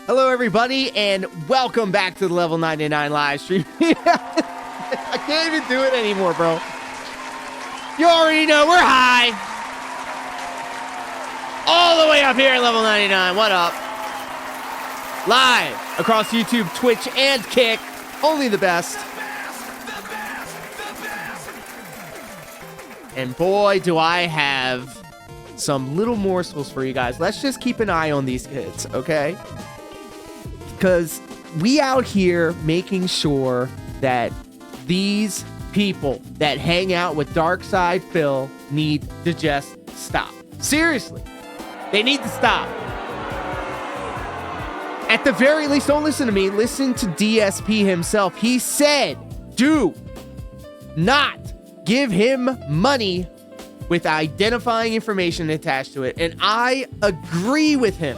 Hello, everybody, and welcome back to the Level 99 live stream. I can't even do it anymore, bro. You already know we're high. All the way up here at Level 99. What up? Live across YouTube, Twitch, and Kick. Only the best. And boy, do I have some little morsels for you guys. Let's just keep an eye on these kids, okay? Because we out here making sure that these people that hang out with Dark Side Phil need to just stop. Seriously. They need to stop. At the very least, don't listen to me. Listen to DSP himself. He said, do not give him money with identifying information attached to it. And I agree with him.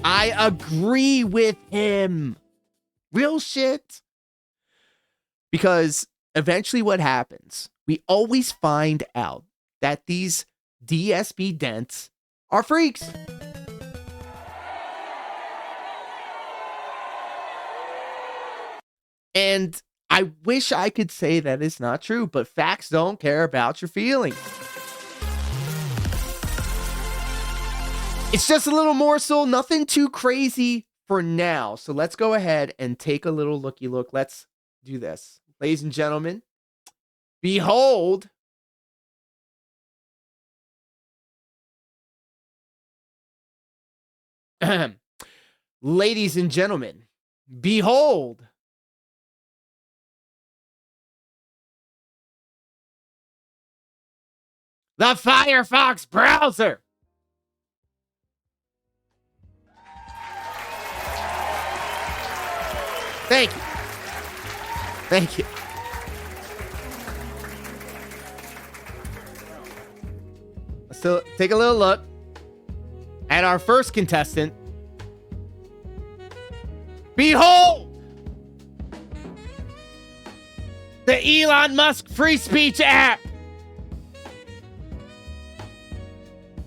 I agree with him. Real shit. Because eventually what happens, we always find out that these DSP dents are freaks. And I wish I could say that is not true, but facts don't care about your feelings. It's just a little morsel, nothing too crazy for now. So let's go ahead and take a little looky look. Let's do this. Ladies and gentlemen, behold ladies and gentlemen, behold the Firefox browser. Thank you. Thank you. So take a little look at our first contestant. Behold the Elon Musk free speech app.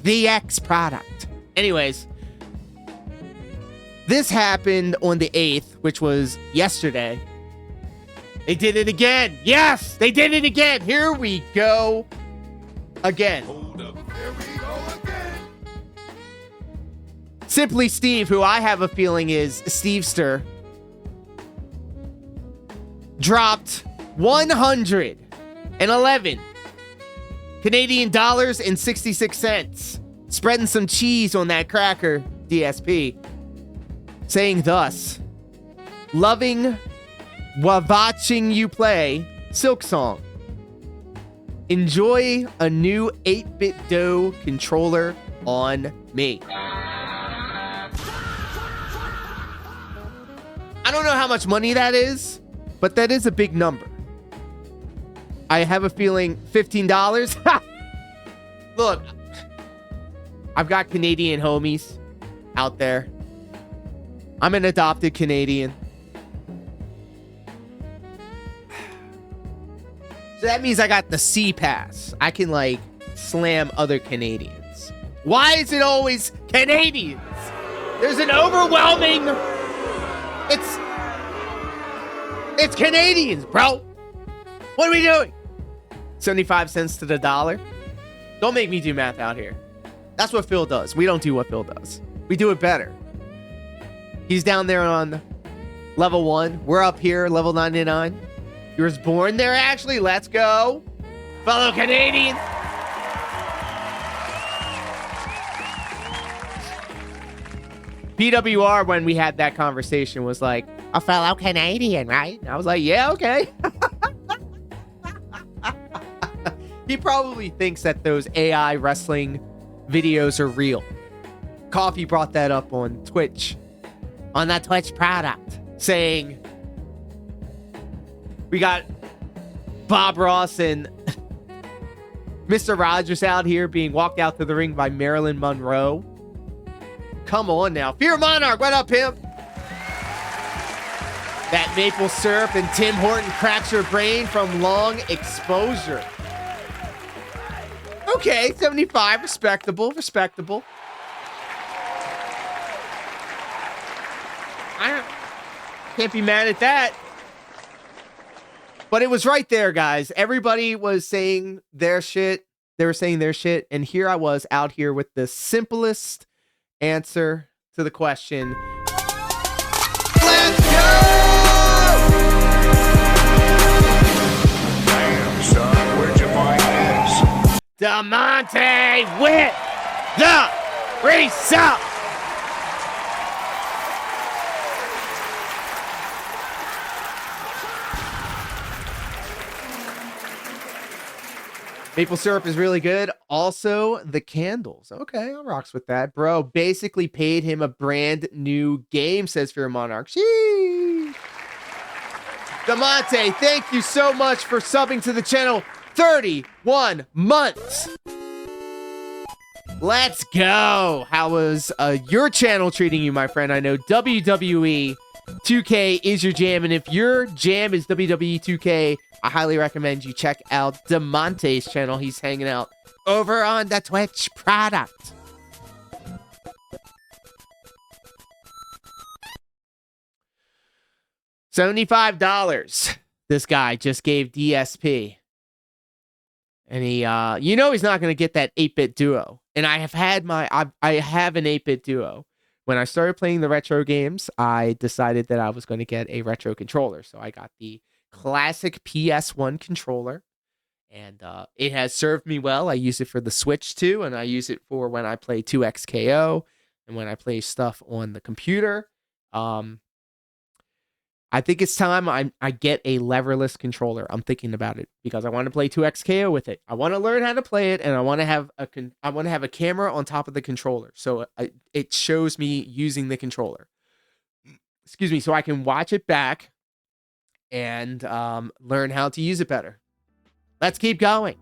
The X product. Anyways, this happened on the 8th, which was yesterday. They did it again. Yes, they did it again. Here we go again. Hold up, here we go again. Simply Steve, who I have a feeling is Stevester, dropped 111 Canadian dollars and 66 cents, spreading some cheese on that cracker, DSP, saying thus, loving while watching you play Silk Song. Enjoy a new 8-bit dough controller on me. I don't know how much money that is, but that is a big number. I have a feeling $15. Look, I've got Canadian homies out there. I'm an adopted Canadian. So that means I got the C pass. I can like slam other Canadians. Why is it always Canadians? There's an overwhelming... It's Canadians, bro. What are we doing? 75 cents to the dollar. Don't make me do math out here. That's what Phil does. We don't do what Phil does. We do it better. He's down there on level 1. We're up here, level 99. You was born there, actually. Let's go. Fellow Canadian. PWR, when we had that conversation, was like, a fellow Canadian, right? And I was like, yeah, okay. He probably thinks that those AI wrestling videos are real. Coffee brought that up on Twitch, on that Twitch product, saying we got Bob Ross and Mr. Rogers out here being walked out to the ring by Marilyn Monroe. Come on now. Fear Monarch, what up, pimp? That maple syrup and Tim Horton cracks your brain from long exposure. Okay, 75, respectable, respectable. Can't be mad at that. But it was right there, guys. Everybody was saying their shit. They were saying their shit. And here I was out here with the simplest answer to the question. Let's go! Damn, son, where'd you find this? DeMonte with the RYSE. Maple syrup is really good. Also, the candles. Okay, I rocks with that. Bro, basically paid him a brand new game, says Fear Monarch. Sheesh. DeMonte, thank you so much for subbing to the channel. 31 months. Let's go. How was your channel treating you, my friend? I know WWE 2K is your jam, and if your jam is WWE 2K, I highly recommend you check out DeMonte's channel. He's hanging out over on the Twitch product. $75. This guy just gave DSP. And he, you know he's not going to get that 8-bit duo. And I have had I have an 8-bit duo. When I started playing the retro games, I decided that I was going to get a retro controller. So I got the classic PS1 controller, and it has served me well. I use it for the Switch too, and I use it for when I play 2XKO and when I play stuff on the computer. I think it's time I get a leverless controller. I'm thinking about it because I want to play 2XKO with it. I want to learn how to play it, and I want to have a camera on top of the controller, so it shows me using the controller. Excuse me, so I can watch it back and learn how to use it better. Let's keep going.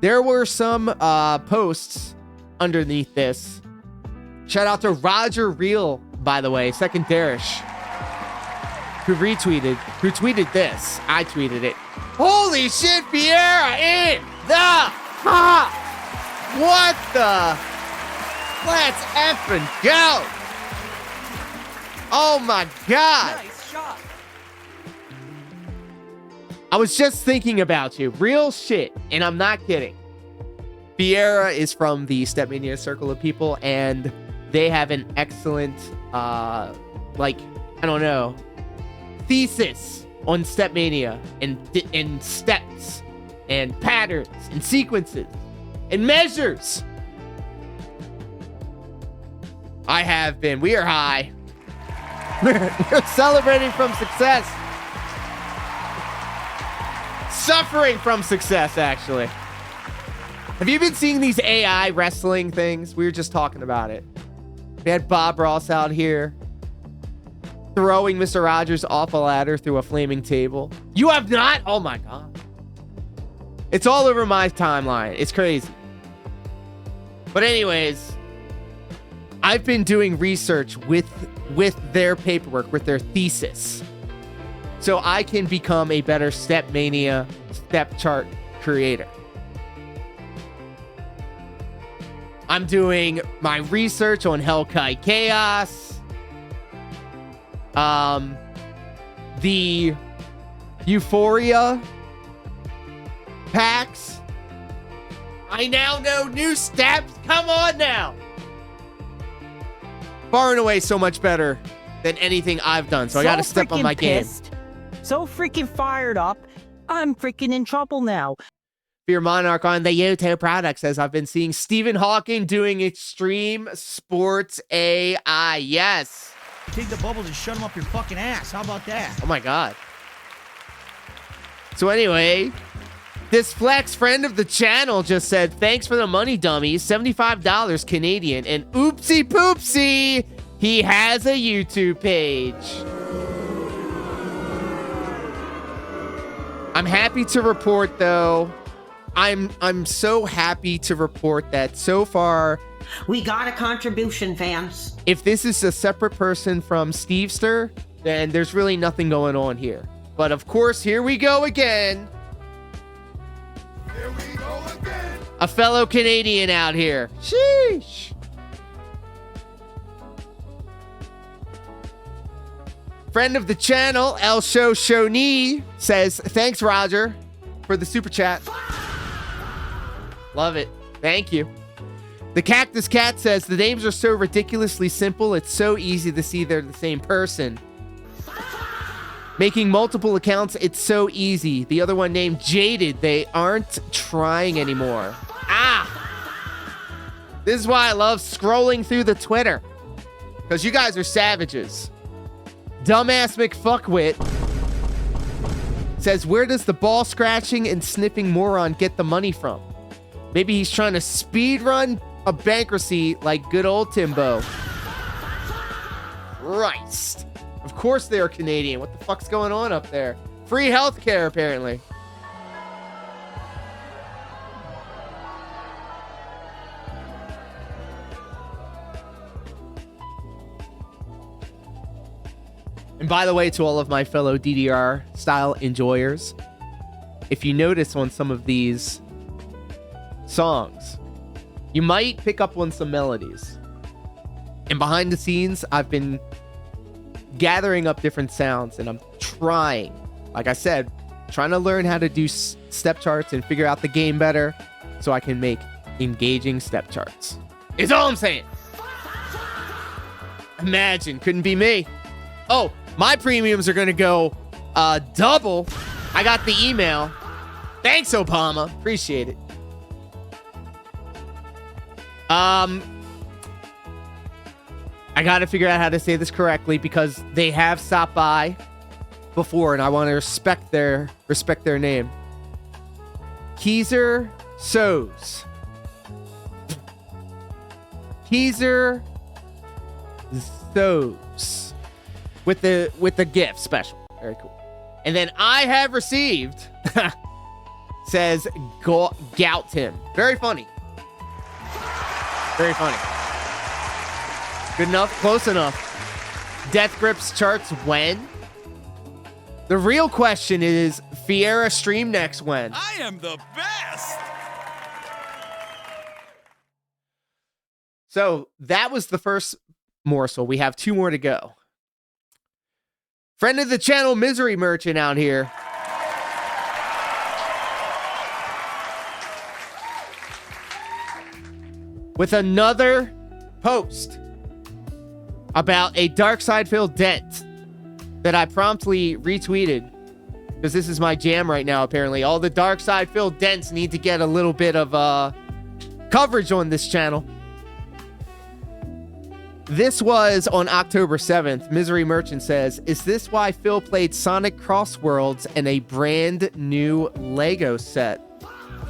There were some posts underneath this. Shout out to Roger Real, by the way, secondarish, who tweeted this. I tweeted it. Holy shit, Vieira in the hot. What the? Let's effing go. Oh my God. Nice shot. I was just thinking about you. Real shit. And I'm not kidding. Vieira is from the Stepmania circle of people, and they have an excellent, thesis on Stepmania and steps and patterns and sequences and measures. I have been. We are high. We're celebrating from success. Suffering from success, actually. Have you been seeing these AI wrestling things? We were just talking about it. We had Bob Ross out here throwing Mr. Rogers off a ladder through a flaming table. You have not? Oh my God. It's all over my timeline. It's crazy. But anyways, I've been doing research with their paperwork, with their thesis, so I can become a better Stepmania step chart creator. I'm doing my research on Hellkite Chaos, the Euphoria packs. I now know new steps. Come on now. Far and away so much better than anything I've done, so I gotta step on my game. So freaking fired up. I'm freaking in trouble now. Fear Monarch on the YouTube product says, I've been seeing Stephen Hawking doing extreme sports AI. Yes. Take the bubbles and shut them up your fucking ass. How about that? Oh my God. So anyway, this Flex friend of the channel just said, thanks for the money, dummies. $75 Canadian. And oopsie poopsie, he has a YouTube page. I'm happy to report, though, I'm so happy to report that so far, we got a contribution, fans. if this is a separate person from Stevester, then there's really nothing going on here. But of course, here we go again. Here we go again. A fellow Canadian out here. Sheesh. Friend of the channel, El Show Shoni, says, thanks, Roger, for the super chat. Love it. Thank you. The Cactus Cat says, the names are so ridiculously simple, it's so easy to see they're the same person. Making multiple accounts, it's so easy. The other one named Jaded, they aren't trying anymore. Ah! This is why I love scrolling through the Twitter. Because you guys are savages. Dumbass McFuckwit says, where does the ball scratching and sniffing moron get the money from? Maybe he's trying to speed run a bankruptcy like good old Timbo. Christ. Of course they are Canadian. What the fuck's going on up there? Free healthcare, apparently. And by the way, to all of my fellow DDR style enjoyers, if you notice on some of these songs, you might pick up on some melodies. And behind the scenes, I've been gathering up different sounds, and I'm trying, like I said, trying to learn how to do step charts and figure out the game better so I can make engaging step charts. Is all I'm saying. Imagine, couldn't be me. Oh, my premiums are going to go double. I got the email. Thanks, Obama. Appreciate it. I got to figure out how to say this correctly because they have stopped by before and I want to respect their name. Keezer Sows. Keezer Sows. With the gift special. Very cool. And then I have received says gout him. Very funny. Very funny. Good enough? Close enough. Death Grips charts when? The real question is, Fiera stream next when? I am the best. So that was the first morsel. We have 2 more to go. Friend of the channel, Misery Merchant out here. With another post about a dark side filled dent that I promptly retweeted because this is my jam right now. Apparently all the dark side filled dents need to get a little bit of coverage on this channel. This was on October 7th. Misery Merchant says, is this why Phil played Sonic Cross Worlds and a brand new Lego set?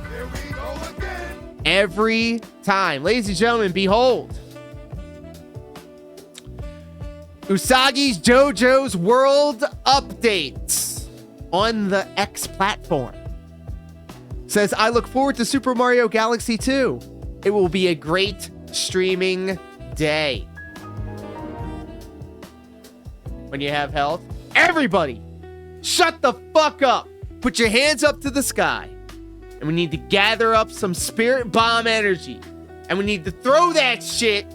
Here we go again. Every time. Ladies and gentlemen, behold. Usagi's JoJo's World Updates on the X platform. Says, I look forward to Super Mario Galaxy 2. It will be a great streaming day. When you have health, everybody, shut the fuck up. Put your hands up to the sky. And we need to gather up some spirit bomb energy. And we need to throw that shit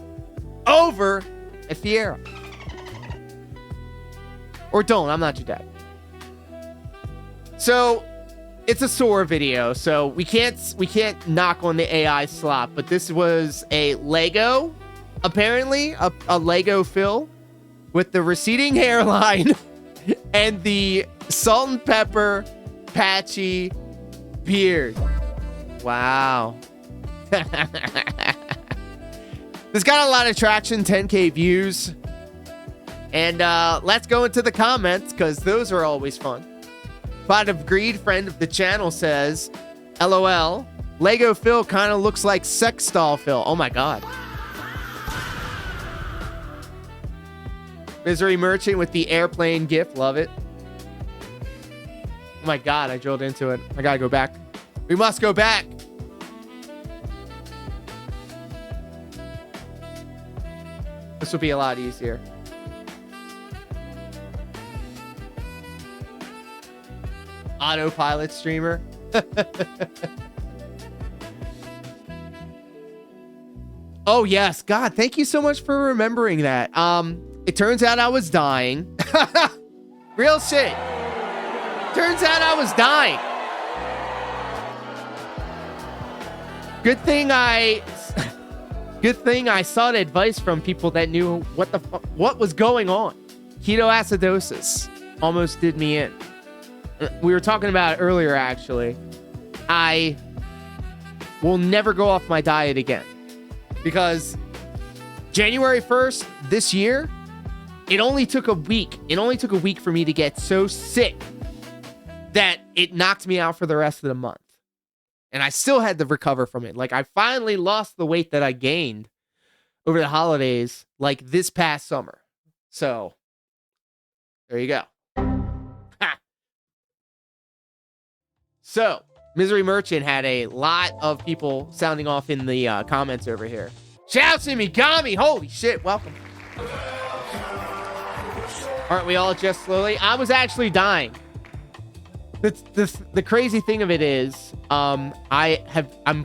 over at Fiera. Or don't, I'm not your dad. So, it's a Sora video, so we can't knock on the AI slop, but this was a Lego, apparently, a Lego Phil with the receding hairline and the salt and pepper patchy beard. Wow. This got a lot of traction, 10K views. And let's go into the comments because those are always fun. Pot of Greed, friend of the channel, says, LOL, Lego Phil kind of looks like sex doll Phil. Oh my god. Misery Merchant with the airplane gif. Love it. Oh my god, I drilled into it. I gotta go back. We must go back. This will be a lot easier. Autopilot streamer. Oh yes, God, thank you so much for remembering that. It turns out I was dying. Real shit. Turns out I was dying. Good thing I sought advice from people that knew what was going on. Ketoacidosis almost did me in. We were talking about it earlier, actually. I will never go off my diet again because January 1st this year, it only took a week. It only took a week for me to get so sick that it knocked me out for the rest of the month. And I still had to recover from it. Like, I finally lost the weight that I gained over the holidays, like this past summer. So, there you go. Ha. So, Misery Merchant had a lot of people sounding off in the comments over here. Shouts to me, Gami! Holy shit, welcome. Aren't we all just slowly? I was actually dying. The crazy thing of it is, I'm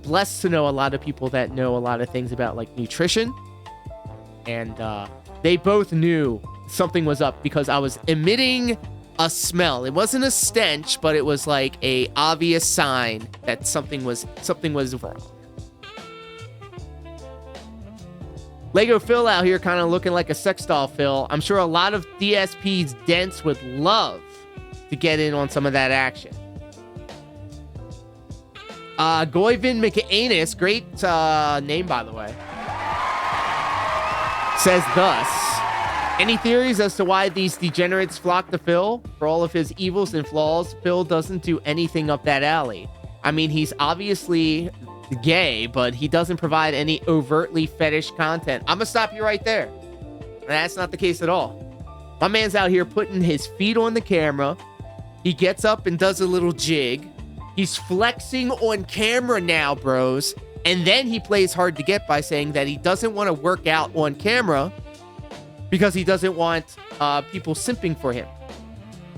blessed to know a lot of people that know a lot of things about like nutrition, and they both knew something was up because I was emitting a smell. It wasn't a stench, but it was like a obvious sign that something was wrong. Lego Phil out here kind of looking like a sex doll Phil. I'm sure a lot of DSP's dents would love to get in on some of that action. Goyvin McAnus, great name by the way, says thus: any theories as to why these degenerates flock to Phil? For all of his evils and flaws, Phil doesn't do anything up that alley. I mean, he's obviously gay, but he doesn't provide any overtly fetish content. I'm gonna stop you right there. That's not the case at all. My man's out here putting his feet on the camera. He gets up and does a little jig. He's flexing on camera now, bros. And then he plays hard to get by saying that he doesn't want to work out on camera because he doesn't want people simping for him.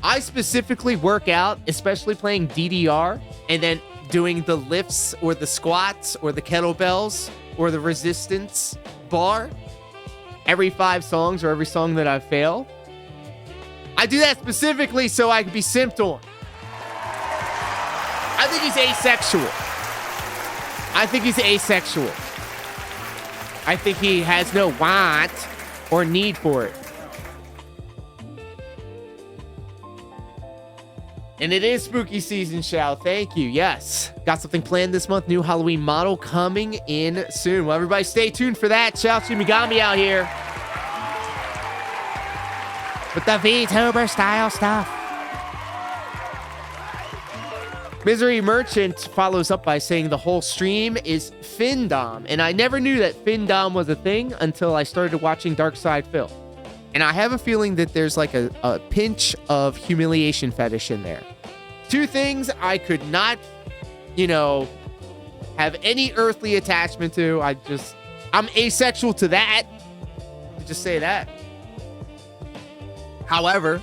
I specifically work out, especially playing DDR, and then doing the lifts or the squats or the kettlebells or the resistance bar every 5 songs or every song that I fail. I do that specifically so I can be simped on. I think he's asexual. I think he has no want or need for it. And it is spooky season, Shao. Thank you. Yes. Got something planned this month. New Halloween model coming in soon. Well, everybody stay tuned for that. Shout to Megami out here with the VTuber style stuff. Misery Merchant follows up by saying the whole stream is Findom. And I never knew that Findom was a thing until I started watching Dark Side Phil. And I have a feeling that there's like a pinch of humiliation fetish in there. 2 things I could not, have any earthly attachment to. I'm asexual to that. Just say that. However,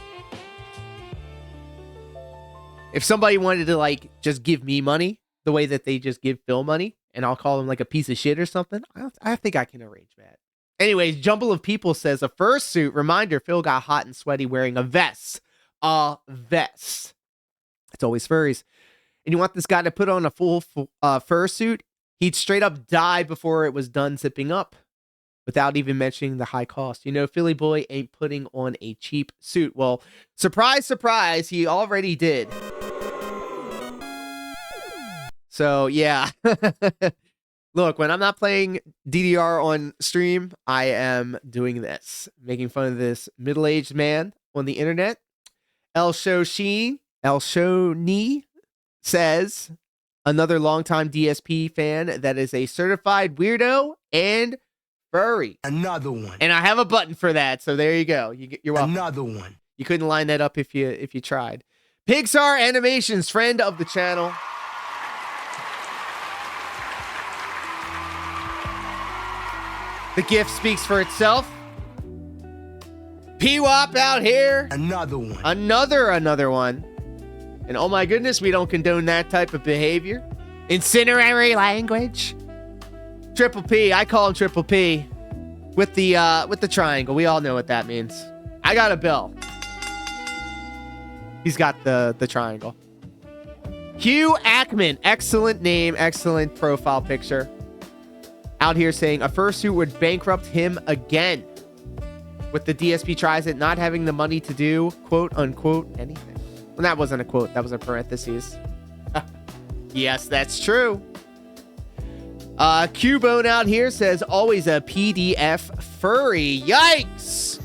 if somebody wanted to just give me money the way that they just give Phil money, and I'll call them like a piece of shit or something, I think I can arrange that. Anyways, Jumble of People says a fursuit reminder. Phil got hot and sweaty wearing a vest. A vest. It's always furries. And you want this guy to put on a full fursuit? He'd straight up die before it was done zipping up, without even mentioning the high cost. Philly boy ain't putting on a cheap suit. Well, surprise, surprise, he already did. So, yeah. Look, when I'm not playing DDR on stream, I am doing this. Making fun of this middle-aged man on the internet. El Shoni says, another longtime DSP fan that is a certified weirdo and furry. Another one. And I have a button for that, so there you go. You're welcome. Another one. You couldn't line that up if you tried. Pixar Animations, friend of the channel. The gift speaks for itself. P-Wop out here. Another one. Another one. And oh my goodness, we don't condone that type of behavior. Incinerary language. Triple P, I call him Triple P. With the triangle. We all know what that means. I got a bell. He's got the triangle. Hugh Ackman. Excellent name. Excellent profile picture. Out here saying a fursuit would bankrupt him again. With the DSP tries it, not having the money to do, quote unquote, anything. Well, that wasn't a quote. That was a parentheses. Yes, that's true. Cubone out here says, always a PDF furry. Yikes!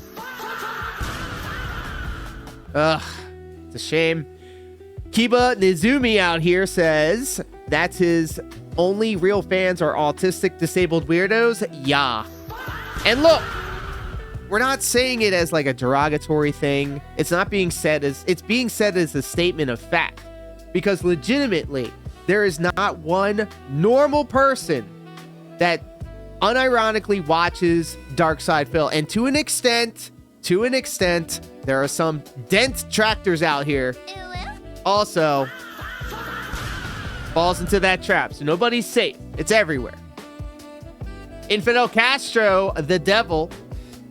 Ugh, it's a shame. Kiba Nizumi out here says, that's his only real fans are autistic disabled weirdos. Yeah. And look, we're not saying it as like a derogatory thing. It's not being said as, it's being said as a statement of fact. Because legitimately, there is not one normal person that unironically watches Dark Side Phil. And to an extent, there are some detractors out here. Also, falls into that trap. So nobody's safe. It's everywhere. Infidel Castro, the devil,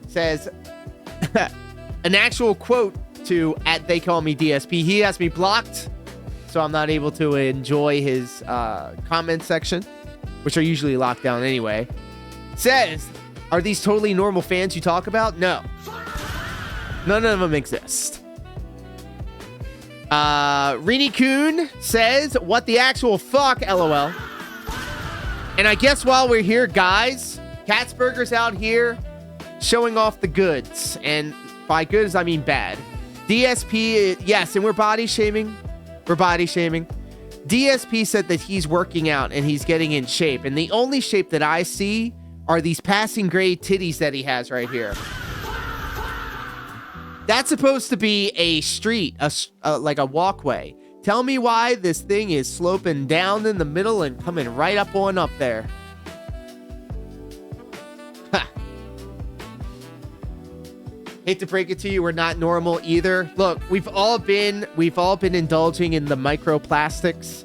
says an actual quote to @they call me DSP. He has me blocked, so I'm not able to enjoy his comment section, which are usually locked down anyway. Says, are these totally normal fans you talk about? No. None of them exist. Rini Kun says, what the actual fuck, LOL. And I guess while we're here, guys, Katzberger's out here showing off the goods. And by goods, I mean bad. DSP, yes, and we're body shaming. We're body shaming. DSP said that he's working out and he's getting in shape. And the only shape that I see are these passing grade titties that he has right here. That's supposed to be a street, like a walkway. Tell me why this thing is sloping down in the middle and coming right up on up there. Ha. Hate to break it to you, we're not normal either. Look, we've all been indulging in the microplastics.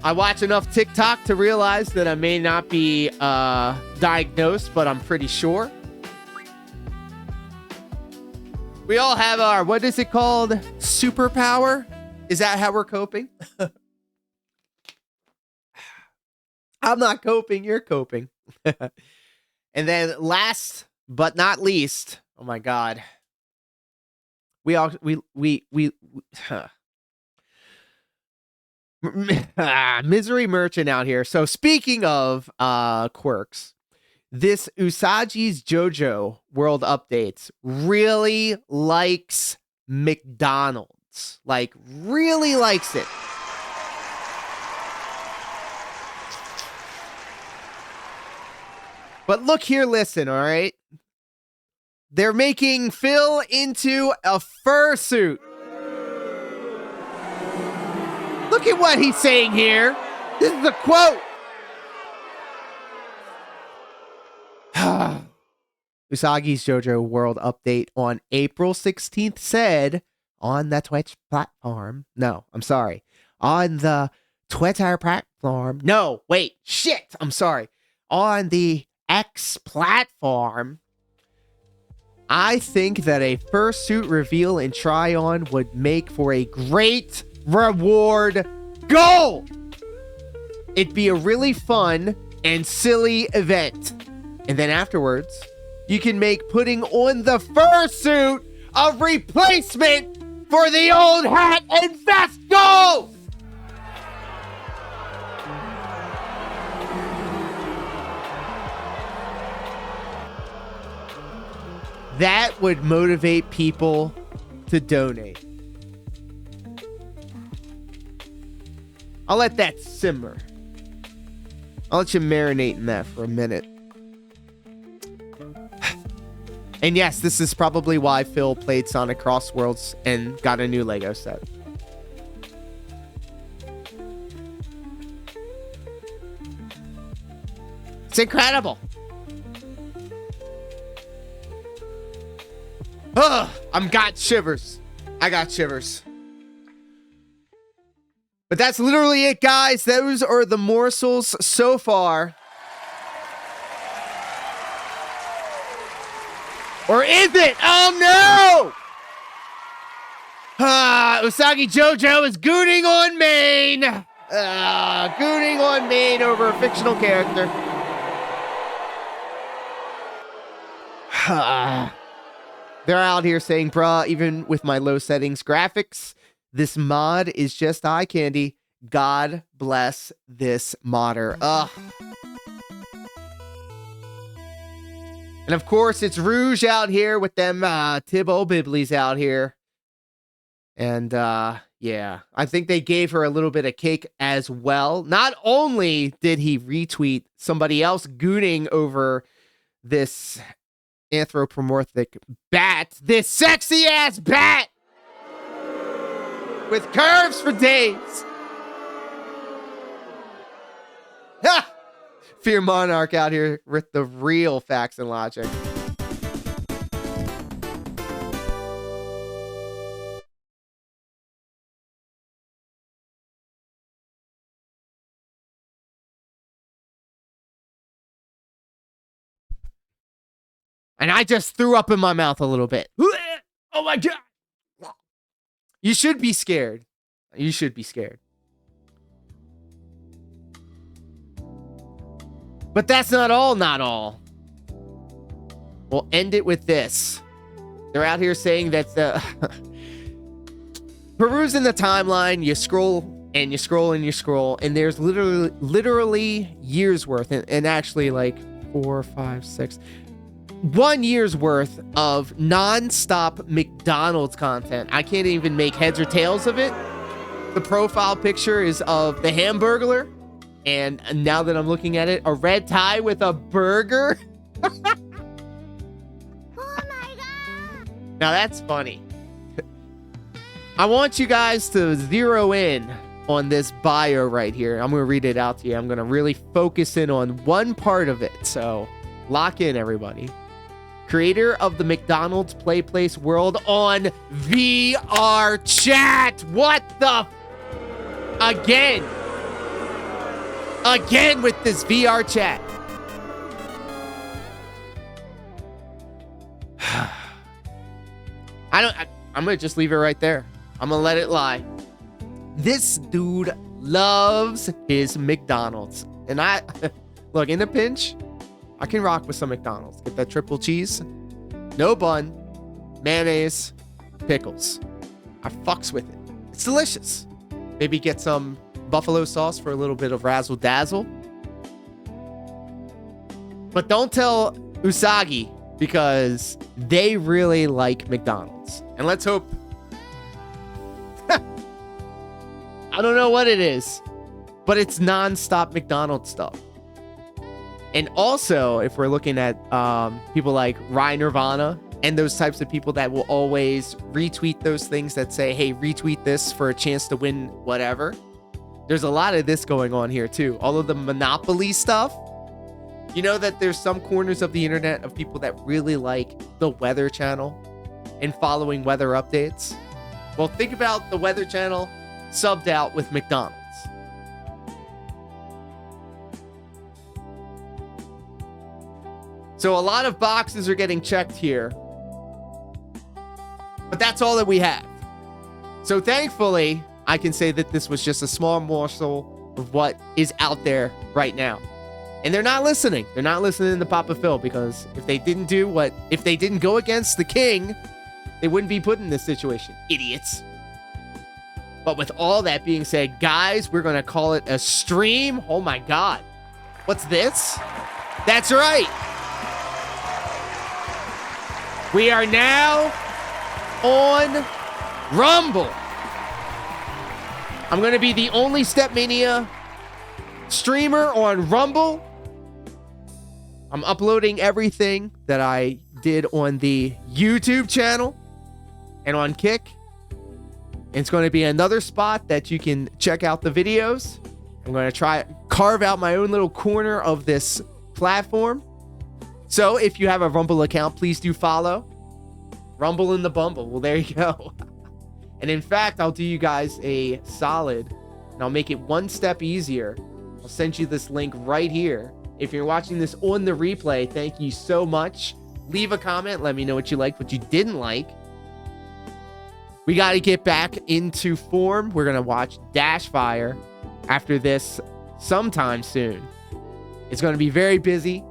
I watch enough TikTok to realize that I may not be diagnosed, but I'm pretty sure. We all have our, what is it called? Superpower? Is that how we're coping? I'm not coping, you're coping. And then last but not least, oh my God. Misery Merchant out here. So speaking of quirks, this Usagi's JoJo World Updates really likes McDonald's. Like, really likes it. But look here, listen, all right? They're making Phil into a fursuit. Look at what he's saying here. This is a quote. Usagi's JoJo World Update on April 16th said on the Twitch platform. No, I'm sorry. On the Twitter platform. No, wait. Shit. I'm sorry. On the X platform. I think that a fursuit reveal and try on would make for a great reward goal. It'd be a really fun and silly event. And then afterwards, you can make putting on the fursuit a replacement for the old hat and vest goal. That would motivate people to donate. I'll let that simmer. I'll let you marinate in that for a minute. And yes, this is probably why Phil played Sonic Cross Worlds and got a new Lego set. It's incredible. Ugh, got shivers. I got shivers. But that's literally it, guys. Those are the morsels so far. Or is it? Oh, Usagi Jojo is gooning on Maine. Gooning on Maine over a fictional character. They're out here saying, bruh, even with my low settings graphics, this mod is just eye candy. God bless this modder. And of course, it's Rouge out here with them Tibbo Bibblies out here. And yeah, I think they gave her a little bit of cake as well. Not only did he retweet somebody else gooning over this anthropomorphic bat, this sexy ass bat with curves for days. Ha! Fear Monarch out here with the real facts and logic. And I just threw up in my mouth a little bit. Oh my God. You should be scared. You should be scared. But that's not all. We'll end it with this. They're out here saying that perusing the timeline, you scroll and you scroll and you scroll, and there's literally years worth, and actually like 4, 5, 6, 1 year's worth of non-stop McDonald's content. I can't even make heads or tails of it. The profile picture is of the Hamburglar. And now that I'm looking at it, a red tie with a burger. Oh my God. Now that's funny. I want you guys to zero in on this bio right here. I'm going to read it out to you. I'm going to really focus in on one part of it. So lock in, everybody. Creator of the McDonald's Play Place world on VR chat. What the? Again with this VR chat. I'm going to just leave it right there. I'm going to let it lie. This dude loves his McDonald's. And look, in a pinch, I can rock with some McDonald's. Get that triple cheese, no bun, mayonnaise, pickles. I fucks with it. It's delicious. Maybe get some buffalo sauce for a little bit of razzle dazzle. But don't tell Usagi, because they really like McDonald's. And let's hope. I don't know what it is, but it's non-stop McDonald's stuff. And also, if we're looking at people like Rye Nirvana and those types of people that will always retweet those things that say, hey, retweet this for a chance to win whatever. There's a lot of this going on here too. All of the Monopoly stuff. You know that there's some corners of the internet of people that really like the Weather Channel and following weather updates. Well, think about the Weather Channel subbed out with McDonald's. So a lot of boxes are getting checked here. But that's all that we have. So thankfully, I can say that this was just a small morsel of what is out there right now. And they're not listening. They're not listening to Papa Phil, because if they didn't go against the king, they wouldn't be put in this situation. Idiots. But with all that being said, guys, we're going to call it a stream. Oh my God. What's this? That's right. We are now on Rumble. I'm going to be the only Stepmania streamer on Rumble. I'm uploading everything that I did on the YouTube channel and on Kick. And it's going to be another spot that you can check out the videos. I'm going to try carve out my own little corner of this platform. So if you have a Rumble account, please do follow. Rumble in the Bumble. Well, there you go. And in fact, I'll do you guys a solid, and I'll make it one step easier. I'll send you this link right here. If you're watching this on the replay, thank you so much. Leave a comment. Let me know what you liked, what you didn't like. we got to get back into form. We're going to watch Dashfire after this sometime soon. It's going to be very busy.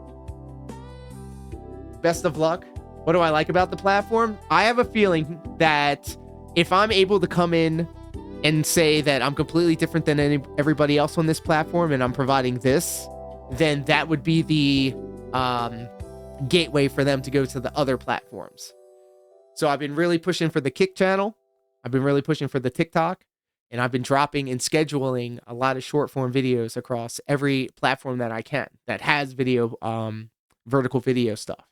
Best of luck. What do I like about the platform? I have a feeling that if I'm able to come in and say that I'm completely different than everybody else on this platform and I'm providing this, then that would be the gateway for them to go to the other platforms. So I've been really pushing for the Kick channel. I've been really pushing for the TikTok. And I've been dropping and scheduling a lot of short form videos across every platform that I can that has video, vertical video stuff.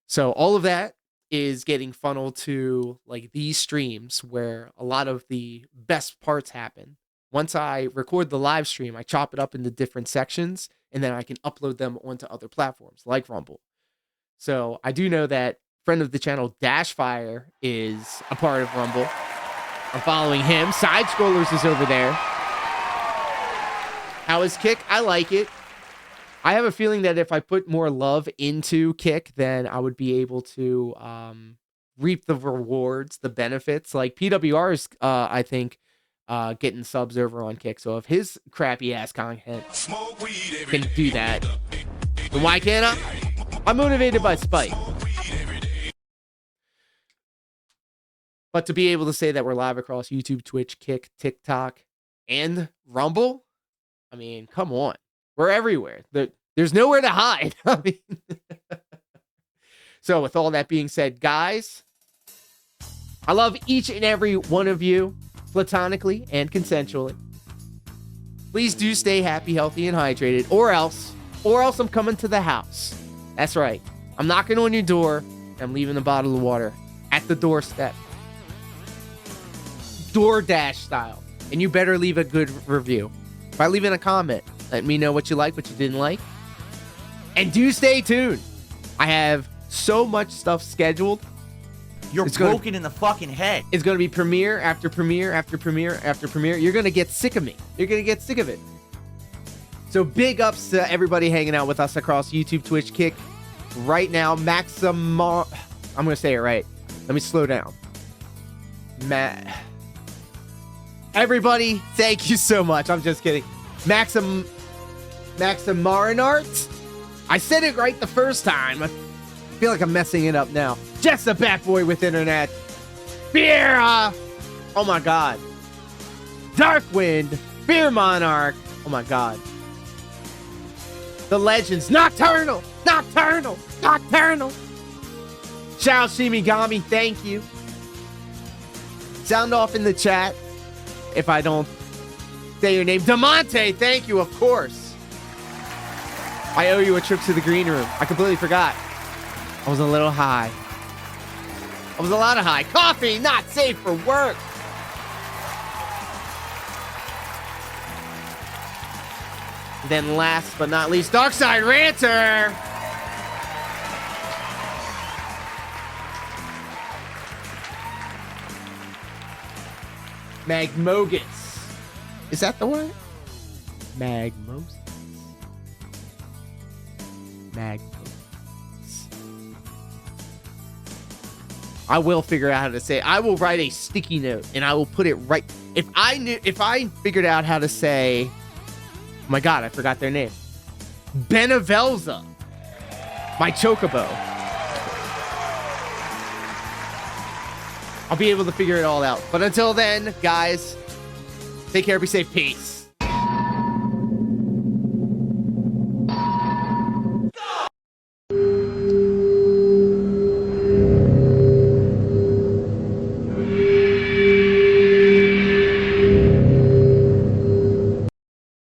So all of that is getting funneled to like these streams where a lot of the best parts happen. Once I record the live stream, I chop it up into different sections and then I can upload them onto other platforms like Rumble. So I do know that friend of the channel Dashfire is a part of Rumble. I'm following him. Side Scrollers is over there. How is Kick? I like it. I have a feeling that if I put more love into Kick, then I would be able to reap the rewards, the benefits. Like PWR is, I think, getting subs over on Kick. So if his crappy ass content can do that, then why can't I? I'm motivated by spite. But to be able to say that we're live across YouTube, Twitch, Kick, TikTok, and Rumble, I mean, come on. We're everywhere. There's nowhere to hide. I mean, so with all that being said, guys, I love each and every one of you platonically and consensually. Please do stay happy, healthy, and hydrated, or else I'm coming to the house. That's right. I'm knocking on your door, and I'm leaving a bottle of water at the doorstep. DoorDash style. And you better leave a good review by leaving a comment. Let me know what you like, what you didn't like. And do stay tuned. I have so much stuff scheduled. You're broken in the fucking head. It's going to be premiere after premiere after premiere after premiere. You're going to get sick of me. You're going to get sick of it. So big ups to everybody hanging out with us across YouTube, Twitch, Kick. Right now, I'm going to say it right. Let me slow down. Everybody, thank you so much. I'm just kidding. Maximarinart. I said it right the first time. I feel like I'm messing it up now. Just a bat boy with internet. Beer. Oh my god. Darkwind. Beer Monarch. Oh my god. The Legends. Nocturnal. Nocturnal. Nocturnal. Shao Shimigami, thank you. Sound off in the chat if I don't say your name. Demonte, thank you, of course. I owe you a trip to the green room. I completely forgot. I was a little high. I was a lot of high. Coffee, not safe for work. Then last but not least, Darkside Ranter. Magmogus. Is that the word? Magmogus. Magmogus. I will figure out how to say it. I will write a sticky note and I will put it right. If I figured out how to say, oh my god, I forgot their name. Benevelza. My chocobo. I'll be able to figure it all out. But until then, guys, take care, be safe, peace.